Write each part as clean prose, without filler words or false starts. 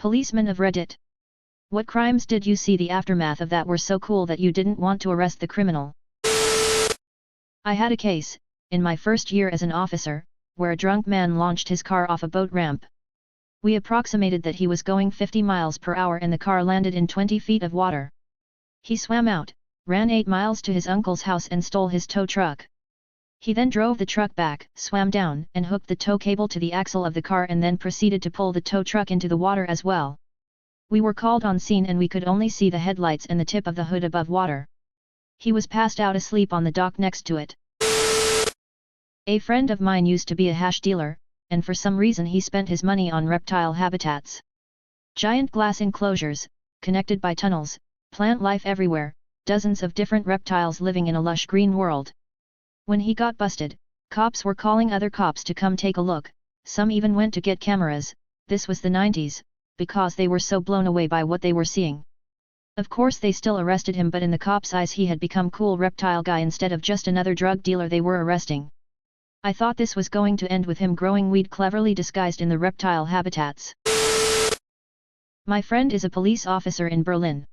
Policeman of Reddit. What crimes did you see the aftermath of that were so cool that you didn't want to arrest the criminal? I had a case, in my first year as an officer, where a drunk man launched his car off a boat ramp. We approximated that he was going 50 miles per hour and the car landed in 20 feet of water. He swam out, ran 8 miles to his uncle's house and stole his tow truck. He then drove the truck back, swam down and hooked the tow cable to the axle of the car and then proceeded to pull the tow truck into the water as well. We were called on scene and we could only see the headlights and the tip of the hood above water. He was passed out asleep on the dock next to it. A friend of mine used to be a hash dealer, and for some reason he spent his money on reptile habitats. Giant glass enclosures, connected by tunnels, plant life everywhere, dozens of different reptiles living in a lush green world. When he got busted, cops were calling other cops to come take a look, some even went to get cameras. This was the 90s, because they were so blown away by what they were seeing. Of course they still arrested him, but in the cops' eyes he had become cool reptile guy instead of just another drug dealer they were arresting. I thought this was going to end with him growing weed cleverly disguised in the reptile habitats. My friend is a police officer in Berlin.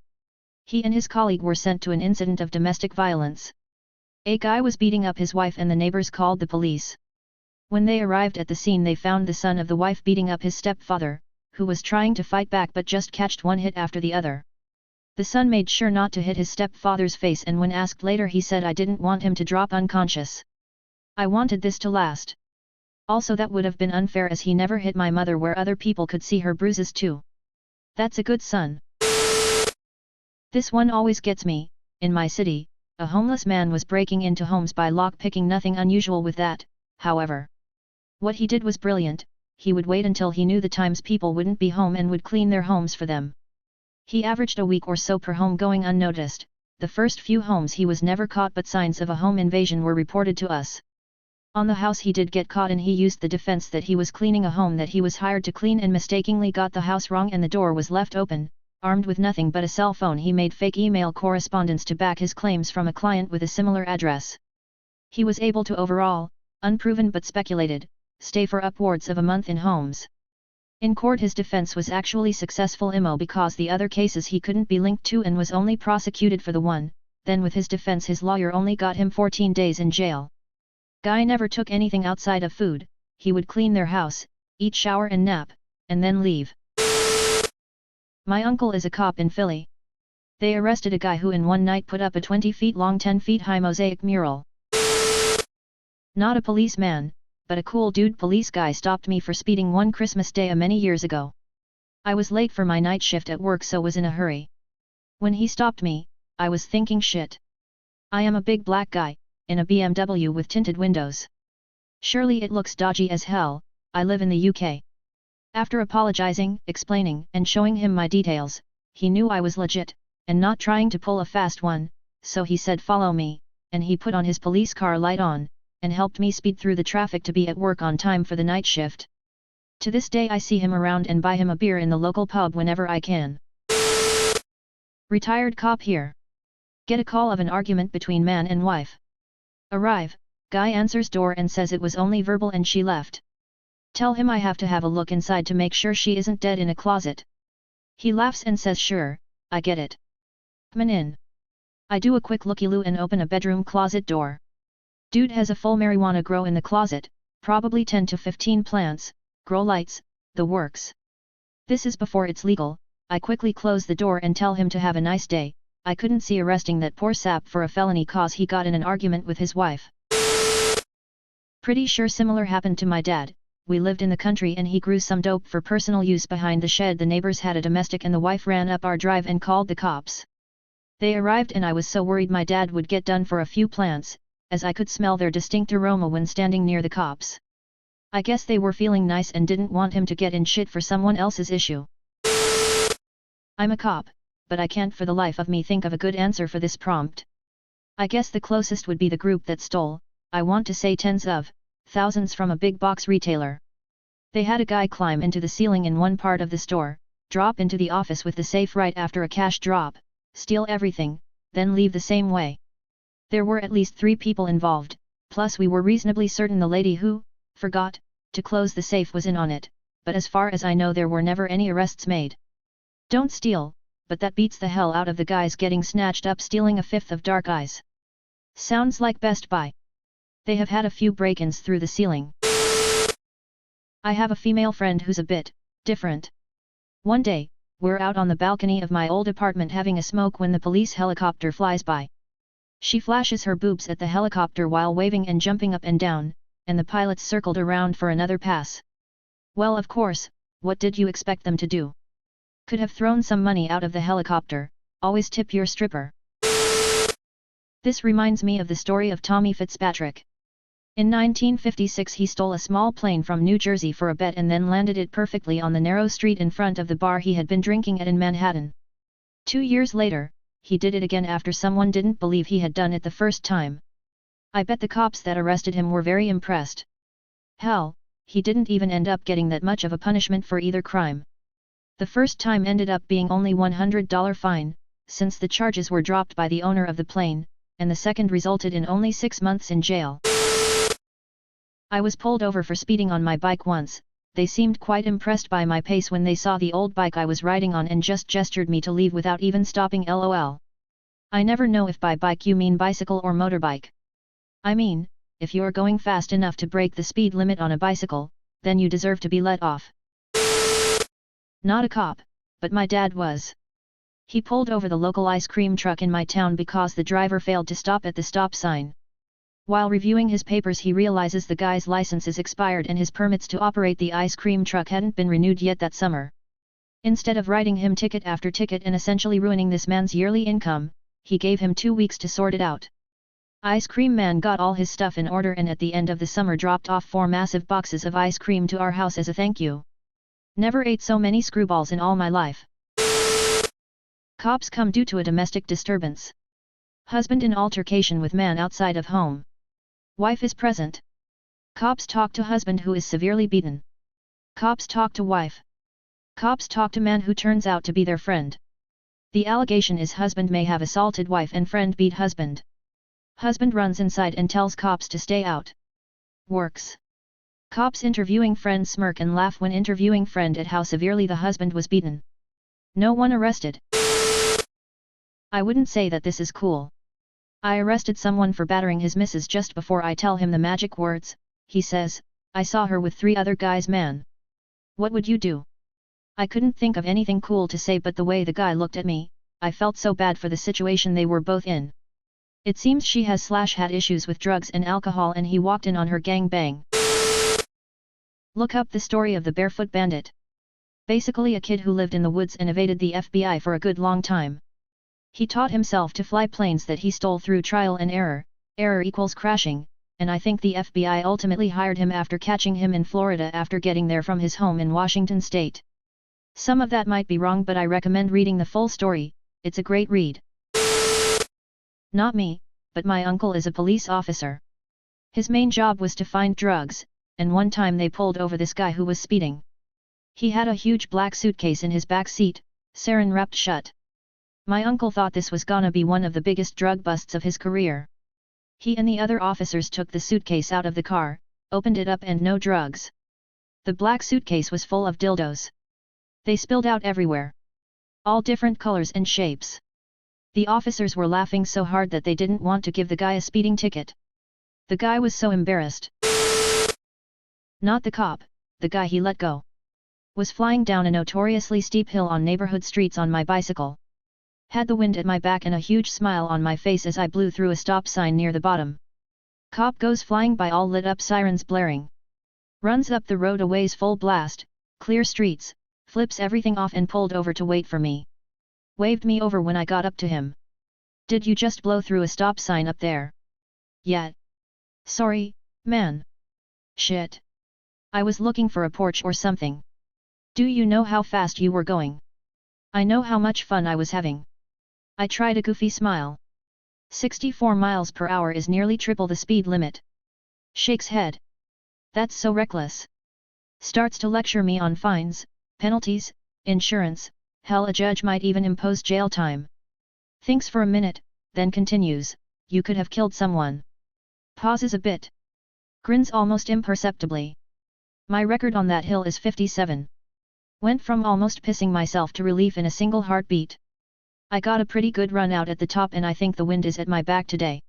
He and his colleague were sent to an incident of domestic violence. A guy was beating up his wife and the neighbors called the police. When they arrived at the scene they found the son of the wife beating up his stepfather, who was trying to fight back but just catched one hit after the other. The son made sure not to hit his stepfather's face, and when asked later he said, "I didn't want him to drop unconscious. I wanted this to last. Also that would have been unfair as he never hit my mother where other people could see her bruises too. That's a good son." This one always gets me. In my city, a homeless man was breaking into homes by lock-picking. Nothing unusual with that, however. What he did was brilliant. He would wait until he knew the times people wouldn't be home and would clean their homes for them. He averaged a week or so per home going unnoticed. The first few homes he was never caught, but signs of a home invasion were reported to us. On the house he did get caught and he used the defense that he was cleaning a home that he was hired to clean and mistakenly got the house wrong and the door was left open. Armed with nothing but a cell phone, he made fake email correspondence to back his claims from a client with a similar address. He was able to overall, unproven but speculated, stay for upwards of a month in homes. In court his defense was actually successful because the other cases he couldn't be linked to and was only prosecuted for the one. Then with his defense his lawyer only got him 14 days in jail. Guy never took anything outside of food. He would clean their house, eat, shower and nap, and then leave. My uncle is a cop in Philly. They arrested a guy who in one night put up a 20 feet long 10 feet high mosaic mural. Not a policeman, but a cool dude police guy stopped me for speeding one Christmas day many years ago. I was late for my night shift at work so was in a hurry. When he stopped me, I was thinking, shit. I am a big black guy, in a BMW with tinted windows. Surely it looks dodgy as hell. I live in the UK. After apologizing, explaining, and showing him my details, he knew I was legit, and not trying to pull a fast one, so he said follow me, and he put on his police car light on, and helped me speed through the traffic to be at work on time for the night shift. To this day I see him around and buy him a beer in the local pub whenever I can. Retired cop here. Get a call of an argument between man and wife. Arrive, guy answers door and says it was only verbal and she left. Tell him I have to have a look inside to make sure she isn't dead in a closet. He laughs and says sure, I get it. Come in. I do a quick looky-loo and open a bedroom closet door. Dude has a full marijuana grow in the closet, probably 10 to 15 plants, grow lights, the works. This is before it's legal. I quickly close the door and tell him to have a nice day. I couldn't see arresting that poor sap for a felony cause he got in an argument with his wife. Pretty sure similar happened to my dad. We lived in the country and he grew some dope for personal use behind the shed. The neighbors had a domestic and the wife ran up our drive and called the cops. They arrived and I was so worried my dad would get done for a few plants, as I could smell their distinct aroma when standing near the cops. I guess they were feeling nice and didn't want him to get in shit for someone else's issue. I'm a cop, but I can't for the life of me think of a good answer for this prompt. I guess the closest would be the group that stole, I want to say tens of thousands from a big box retailer. They had a guy climb into the ceiling in one part of the store, drop into the office with the safe right after a cash drop, steal everything, then leave the same way. There were at least 3 people involved, plus we were reasonably certain the lady who forgot to close the safe was in on it, but as far as I know there were never any arrests made. Don't steal, but that beats the hell out of the guys getting snatched up stealing a fifth of Dark Eyes. Sounds like Best Buy. They have had a few break-ins through the ceiling. I have a female friend who's a bit different. One day, we're out on the balcony of my old apartment having a smoke when the police helicopter flies by. She flashes her boobs at the helicopter while waving and jumping up and down, and the pilots circled around for another pass. Well, of course, what did you expect them to do? Could have thrown some money out of the helicopter. Always tip your stripper. This reminds me of the story of Tommy Fitzpatrick. In 1956 he stole a small plane from New Jersey for a bet and then landed it perfectly on the narrow street in front of the bar he had been drinking at in Manhattan. 2 years later, he did it again after someone didn't believe he had done it the first time. I bet the cops that arrested him were very impressed. Hell, he didn't even end up getting that much of a punishment for either crime. The first time ended up being only $100 fine, since the charges were dropped by the owner of the plane, and the second resulted in only 6 months in jail. I was pulled over for speeding on my bike once. They seemed quite impressed by my pace when they saw the old bike I was riding on and just gestured me to leave without even stopping. LOL. I never know if by bike you mean bicycle or motorbike. I mean, if you're going fast enough to break the speed limit on a bicycle, then you deserve to be let off. Not a cop, but my dad was. He pulled over the local ice cream truck in my town because the driver failed to stop at the stop sign. While reviewing his papers he realizes the guy's license is expired and his permits to operate the ice cream truck hadn't been renewed yet that summer. Instead of writing him ticket after ticket and essentially ruining this man's yearly income, he gave him 2 weeks to sort it out. Ice cream man got all his stuff in order and at the end of the summer dropped off 4 massive boxes of ice cream to our house as a thank you. Never ate so many screwballs in all my life. Cops come due to a domestic disturbance. Husband in altercation with man outside of home. Wife is present. Cops talk to husband who is severely beaten. Cops talk to wife. Cops talk to man who turns out to be their friend. The allegation is husband may have assaulted wife and friend beat husband. Husband runs inside and tells cops to stay out. Works. Cops interviewing friend smirk and laugh when interviewing friend at how severely the husband was beaten. No one arrested. I wouldn't say that this is cool. I arrested someone for battering his missus just before I tell him the magic words. He says, I saw her with 3 other guys. Man. What would you do? I couldn't think of anything cool to say, but the way the guy looked at me, I felt so bad for the situation they were both in. It seems she had issues with drugs and alcohol and he walked in on her gang bang. Look up the story of the Barefoot Bandit. Basically a kid who lived in the woods and evaded the FBI for a good long time. He taught himself to fly planes that he stole through trial and error. Error equals crashing, and I think the FBI ultimately hired him after catching him in Florida after getting there from his home in Washington state. Some of that might be wrong, but I recommend reading the full story. It's a great read. Not me, but my uncle is a police officer. His main job was to find drugs, and one time they pulled over this guy who was speeding. He had a huge black suitcase in his back seat, sarin wrapped shut. My uncle thought this was gonna be one of the biggest drug busts of his career. He and the other officers took the suitcase out of the car, opened it up and no drugs. The black suitcase was full of dildos. They spilled out everywhere. All different colors and shapes. The officers were laughing so hard that they didn't want to give the guy a speeding ticket. The guy was so embarrassed. Not the cop, the guy he let go. Was flying down a notoriously steep hill on neighborhood streets on my bicycle. Had the wind at my back and a huge smile on my face as I blew through a stop sign near the bottom. Cop goes flying by, all lit up, sirens blaring. Runs up the road a ways full blast, clear streets, flips everything off and pulled over to wait for me. Waved me over when I got up to him. Did you just blow through a stop sign up there? Yeah. Sorry, man. Shit. I was looking for a porch or something. Do you know how fast you were going? I know how much fun I was having. I tried a goofy smile. 64 miles per hour is nearly triple the speed limit. Shakes head. That's so reckless. Starts to lecture me on fines, penalties, insurance, hell, a judge might even impose jail time. Thinks for a minute, then continues, you could have killed someone. Pauses a bit. Grins almost imperceptibly. My record on that hill is 57. Went from almost pissing myself to relief in a single heartbeat. I got a pretty good run out at the top and I think the wind is at my back today.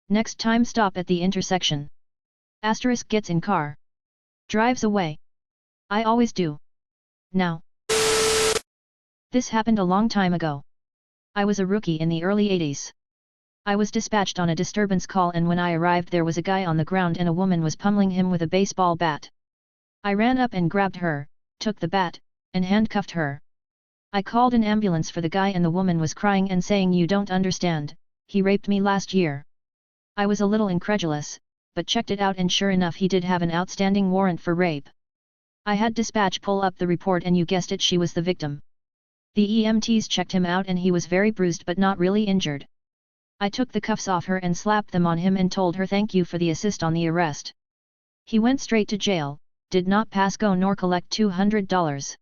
Next time stop at the intersection. Asterisk gets in car. Drives away. I always do. Now. This happened a long time ago. I was a rookie in the early 80s. I was dispatched on a disturbance call and when I arrived there was a guy on the ground and a woman was pummeling him with a baseball bat. I ran up and grabbed her, took the bat, and handcuffed her. I called an ambulance for the guy and the woman was crying and saying you don't understand, he raped me last year. I was a little incredulous, but checked it out and sure enough he did have an outstanding warrant for rape. I had dispatch pull up the report and you guessed it, she was the victim. The EMTs checked him out and he was very bruised but not really injured. I took the cuffs off her and slapped them on him and told her thank you for the assist on the arrest. He went straight to jail, did not pass go nor collect $200.